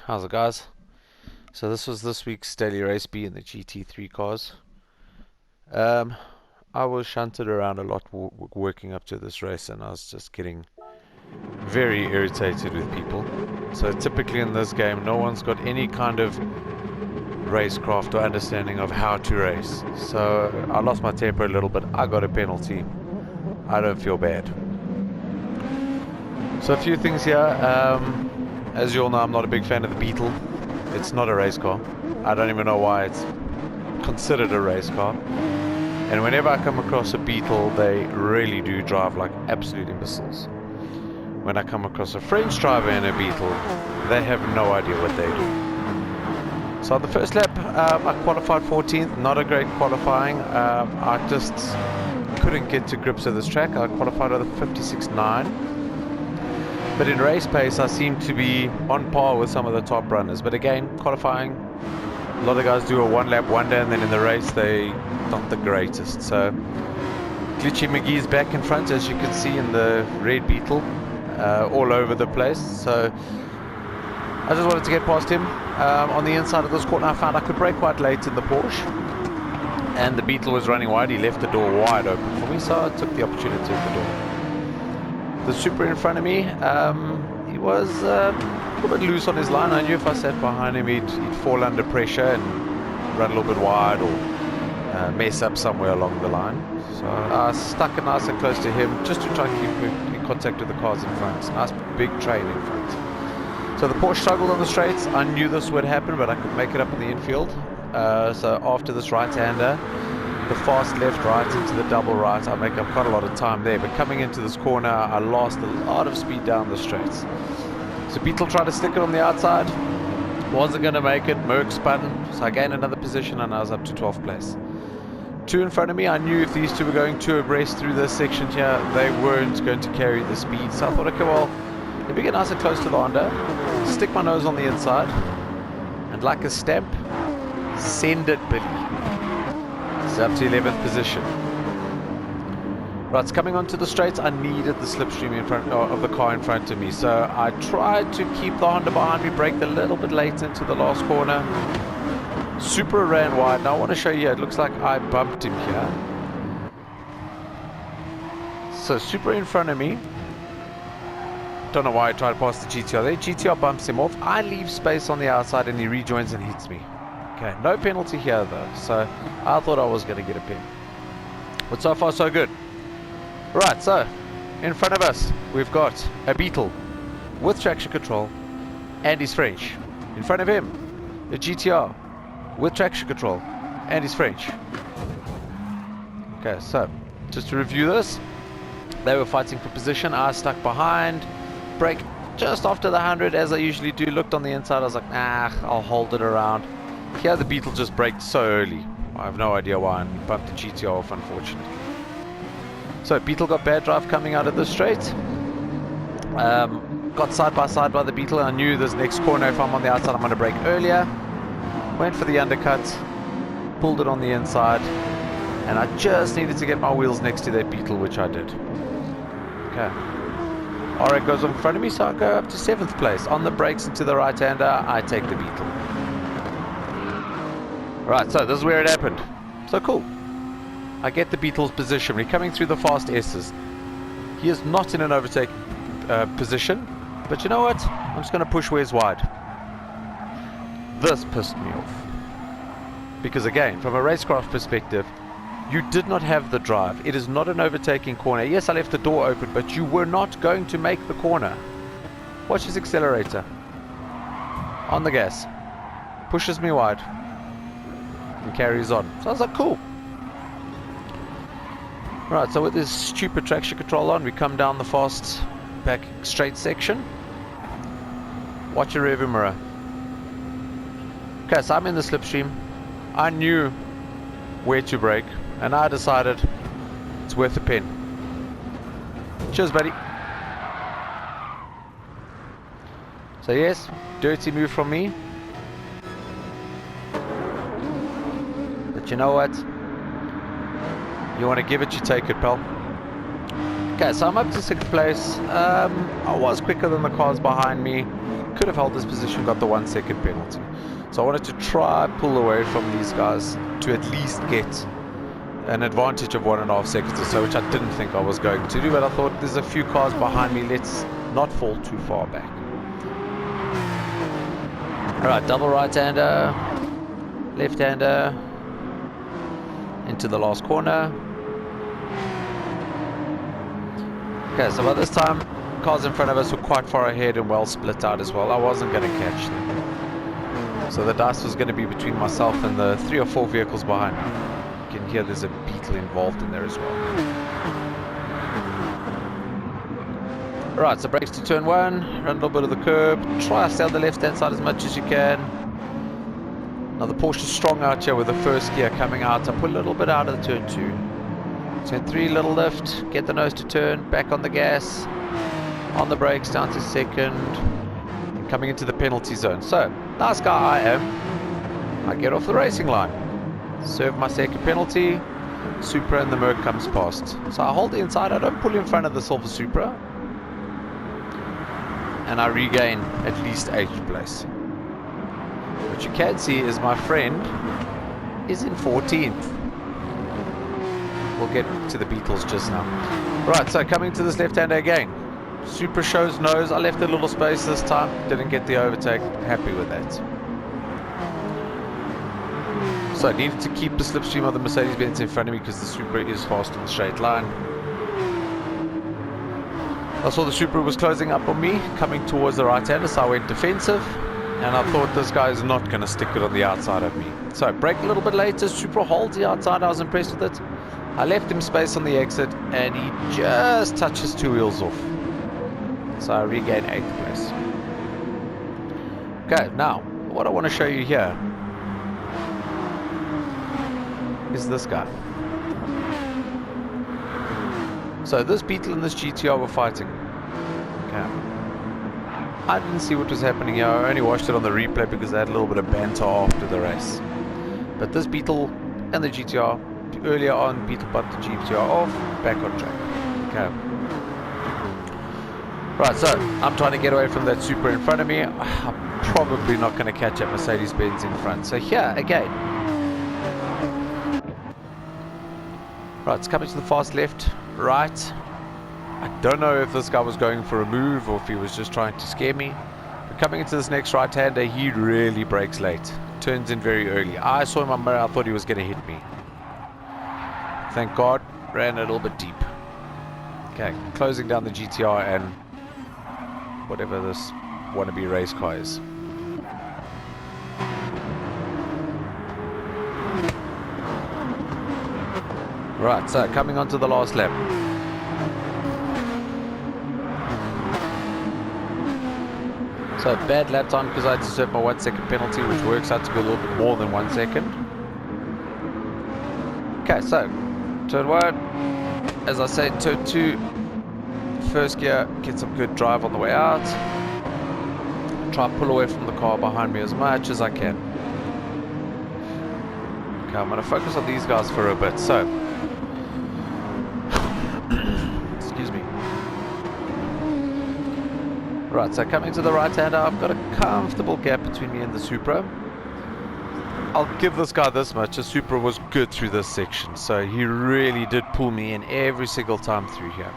How's it, guys? So this was this week's daily race B in the GT3 cars. Um, I was shunted around a lot working up to this race, and I was just getting very irritated with people. So typically in this game, no one's got any kind of racecraft or understanding of how to race. So I lost my temper a little bit. I got a penalty. I don't feel bad. So a few things here. As you all know, I'm not a big fan of the Beetle. It's not a race car. I don't even know why it's considered a race car. And whenever I come across a Beetle, they really do drive like absolute imbeciles. When I come across a French driver in a Beetle, they have no idea what they do. So on the first lap, I qualified 14th. Not a great qualifying. I just couldn't get to grips with this track. I qualified with a 56.9. But in race pace, I seem to be on par with some of the top runners. But again, qualifying, a lot of guys do a one-lap wonder, and then in the race, they're not the greatest. So, Glitchy McGee's back in front, as you can see in the red Beetle, all over the place. So, I just wanted to get past him. On the inside of this corner, I found I could brake quite late in the Porsche. And the Beetle was running wide. He left the door wide open for me, so I took the opportunity of the door. The Supra in front of me, he was a little bit loose on his line. I knew if I sat behind him, he'd fall under pressure and run a little bit wide or mess up somewhere along the line. So I stuck it nice and close to him just to try and keep in contact with the cars in front. Nice big train in front. So the Porsche struggled on the straights. I knew this would happen, but I could make it up in the infield. So after this right-hander, the fast left, right into the double right, I make up quite a lot of time there. But coming into this corner, I lost a lot of speed down the straights. So Beetle tried to stick it on the outside. Wasn't going to make it. Merc spun. So I gained another position and I was up to 12th place. Two in front of me. I knew if these two were going two abreast through this section here, they weren't going to carry the speed. So I thought, okay, well, let me get nice and close to the Honda, stick my nose on the inside, and like a stamp, send it, Billy. Up to 11th position. Right, it's coming onto the straights. I needed the slipstream in front of the car in front of me, so I tried to keep the Honda behind me, braked a little bit late into the last corner. Supra ran wide. Now I want to show you, it looks like I bumped him here. So Supra in front of me. Don't know why I tried to pass the GTR there. GTR bumps him off. I leave space on the outside and he rejoins and hits me. Okay, no penalty here though, so I thought I was going to get a pen. But so far so good. Right, so in front of us we've got a Beetle with traction control and he's French. In front of him, a GTR with traction control and he's French. Okay, so just to review this, they were fighting for position. I stuck behind, brake just after the 100 as I usually do, looked on the inside, I was like, nah, I'll hold it around. Here the Beetle just braked so early. I have no idea why, and bumped the GTR off, unfortunately. So Beetle got bad drive coming out of the straight. Got side by side by the Beetle. I knew this next corner, if I'm on the outside, I'm going to brake earlier. Went for the undercut, pulled it on the inside, and I just needed to get my wheels next to that Beetle, which I did. Okay. Alright, goes on in front of me, so I go up to 7th place. On the brakes into the right-hander, I take the Beetle. Right, so this is where it happened. So cool. I get the Beetle's position. We're coming through the fast S's. He is not in an overtake position. But you know what? I'm just going to push Wes wide. This pissed me off. Because again, from a racecraft perspective, you did not have the drive. It is not an overtaking corner. Yes, I left the door open, but you were not going to make the corner. Watch his accelerator. On the gas. Pushes me wide. And carries on. So I was like, cool. Right, so with this stupid traction control on, we come down the fast back straight section. Watch your rearview mirror. Okay, so I'm in the slipstream. I knew where to brake, and I decided it's worth a pen. Cheers, buddy. So yes, dirty move from me. But you know what? You want to give it, you take it, pal. Okay, so I'm up to 6th place. I was quicker than the cars behind me. could have held this position, got the 1 second penalty. So I wanted to try pull away from these guys to at least get an advantage of 1.5 seconds or so, which I didn't think I was going to do, but I thought there's a few cars behind me, let's not fall too far back. Alright, double right-hander, left-hander, into the last corner. Okay, so by this time, cars in front of us were quite far ahead and well split out as well. I wasn't going to catch them. So the dice was going to be between myself and the 3 or 4 vehicles behind me. You can hear there's a Beetle involved in there as well. Alright, so brakes to turn 1, run a little bit of the curb, try to stay on the left hand side as much as you can. Now the Porsche is strong out here with the first gear coming out. I pull a little bit out of the turn 2. Turn 3, little lift, get the nose to turn, back on the gas, on the brakes, down to second, and coming into the penalty zone. So, nice guy I am, I get off the racing line, serve my second penalty, Supra and the Merc comes past. So I hold the inside, I don't pull in front of the Silver Supra, and I regain at least 8th place. What you can see is my friend is in 14th. We'll get to the Beetles just now. Right, so coming to this left-hander again. Supra shows nose. I left a little space this time. Didn't get the overtake. Happy with that. So I needed to keep the slipstream of the Mercedes-Benz in front of me because the Supra is fast in the straight line. I saw the Supra was closing up on me, coming towards the right-hander, so I went defensive. And I thought this guy is not going to stick it on the outside of me. So I brake a little bit later. Supra holds the outside. I was impressed with it. I left him space on the exit and he just touches 2 wheels off. So I regain 8th place. Okay, now what I want to show you here is this guy. So this Beetle and this GTR were fighting. Okay. I didn't see what was happening here. I only watched it on the replay because they had a little bit of banter after the race. But this Beetle and the GTR, earlier on, Beetle put the GTR off, back on track. Okay. Right, so I'm trying to get away from that Supra in front of me. I'm probably not going to catch that Mercedes-Benz in front. So here, again. Right, it's coming to the fast left, right. I don't know if this guy was going for a move or if he was just trying to scare me. But coming into this next right-hander, he really brakes late. Turns in very early. I saw him on mirror, I thought he was going to hit me. Thank God, ran a little bit deep. Okay, closing down the GTR and whatever this wannabe race car is. Right, so coming on to the last lap. So bad lap time because I had to serve my 1 second penalty, which works out to be a little bit more than 1 second. Okay, so turn 1, as I said, turn 2, first gear, get some good drive on the way out. Try and pull away from the car behind me as much as I can. Okay, I'm going to focus on these guys for a bit. So, excuse me. Right, so coming to the right-hander, I've got a comfortable gap between me and the Supra. I'll give this guy this much, the Supra was good through this section, so he really did pull me in every single time through here.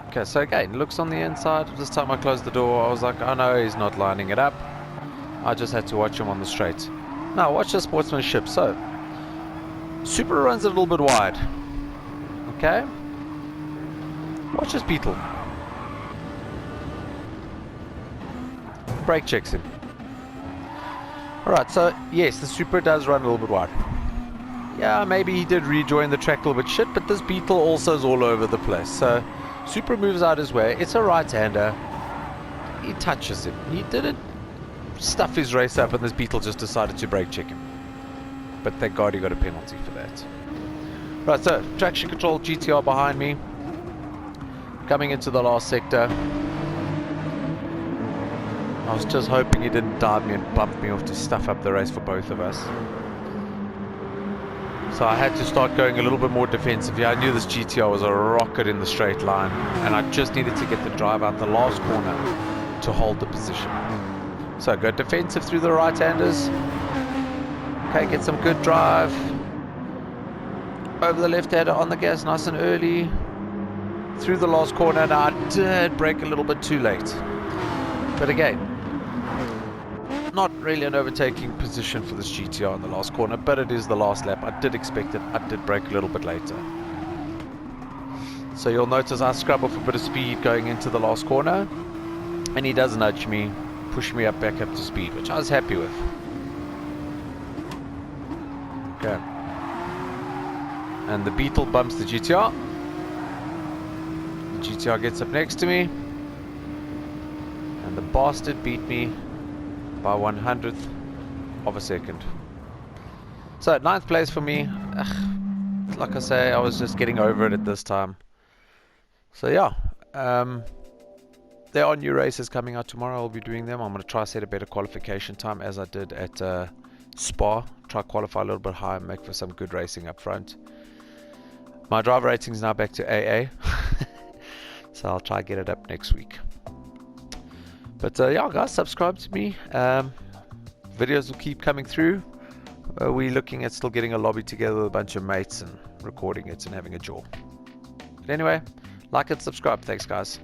Okay, so again, looks on the inside. This time I closed the door, I was like, oh no, he's not lining it up. I just had to watch him on the straight. Now, watch the sportsmanship. So, Supra runs a little bit wide. Okay? Watch this Beetle. Brake checks him. Alright, so yes, the Supra does run a little bit wide. Yeah, maybe he did rejoin the track a little bit shit, but this Beetle also is all over the place. So, Supra moves out his way. It's a right-hander. He touches him. He didn't stuff his race up, and this Beetle just decided to brake check him. But thank God he got a penalty for that. Right, so traction control, GTR behind me. Coming into the last sector. I was just hoping he didn't dive me and bump me off to stuff up the race for both of us. So I had to start going a little bit more defensive. Yeah, I knew this GTR was a rocket in the straight line, and I just needed to get the drive out the last corner to hold the position. So go defensive through the right-handers. Okay, get some good drive. Over the left-hander on the gas nice and early. Through the last corner. Now I did brake a little bit too late. But again, not really an overtaking position for this GTR in the last corner, but it is the last lap. I did expect it. I did brake a little bit later. So you'll notice I scrub off a bit of speed going into the last corner, and he does nudge me, push me back up to speed, which I was happy with. Okay. And the Beetle bumps the GTR. The GTR gets up next to me, and the bastard beat me by 1/100th of a second. So 9th place for me. Like I say, I was just getting over it at this time. So yeah, there are new races coming out tomorrow. I'll be doing them. I'm going to try set a better qualification time as I did at Spa. Try qualify a little bit higher and make for some good racing up front. My driver rating is now back to AA. So I'll try get it up next week. But yeah, guys, subscribe to me. Videos will keep coming through. We're looking at still getting a lobby together with a bunch of mates and recording it and having a jaw. But anyway, like and subscribe. Thanks, guys.